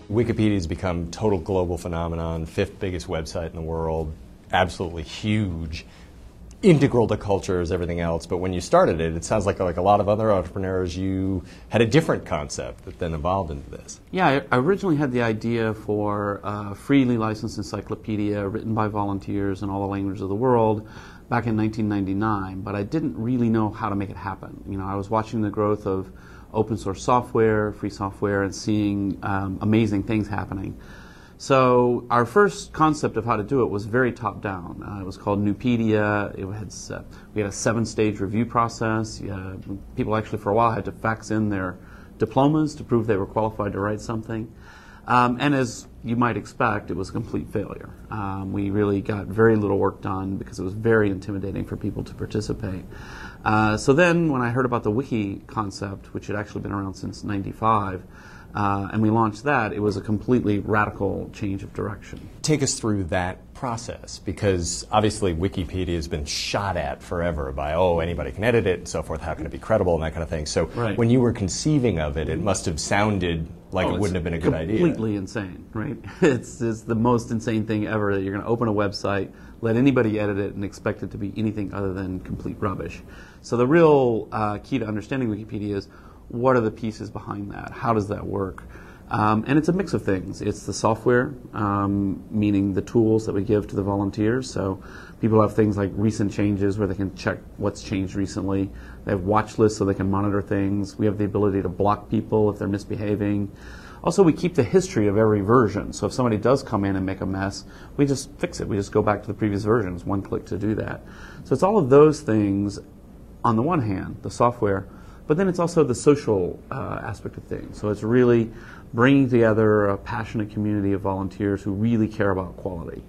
Wikipedia's become total global phenomenon, fifth biggest website in the world, absolutely huge, integral to culture as everything else. But when you started it, it sounds like a lot of other entrepreneurs, you had a different concept that then evolved into this. Yeah, I originally had the idea for a freely licensed encyclopedia written by volunteers in all the languages of the world back in 1999, but I didn't really know how to make it happen. You know, I was watching the growth of open source software, free software, and seeing amazing things happening. So our first concept of how to do it was very top down. It was called Nupedia. We had a 7-stage review process. People actually for a while had to fax in their diplomas to prove they were qualified to write something. And as you might expect, it was a complete failure. We really got very little work done because it was very intimidating for people to participate. So then when I heard about the wiki concept, which had actually been around since '95, and we launched that, it was a completely radical change of direction. Take us through that process, because obviously Wikipedia has been shot at forever by, oh, anybody can edit it and so forth, how can it be credible and that kind of thing. So when you were conceiving of it, it must have sounded like it wouldn't have been a good idea. Completely insane, right? It's the most insane thing ever that you're going to open a website, let anybody edit it, and expect it to be anything other than complete rubbish. So the real key to understanding Wikipedia is, what are the pieces behind that? How does that work? And it's a mix of things. It's the software, meaning the tools that we give to the volunteers. So people have things like recent changes where they can check what's changed recently. They have watch lists so they can monitor things. We have the ability to block people if they're misbehaving. Also, we keep the history of every version. So if somebody does come in and make a mess, we just fix it. We just go back to the previous versions, one click to do that. So it's all of those things on the one hand, the software, but then it's also the social aspect of things. So it's really bringing together a passionate community of volunteers who really care about quality.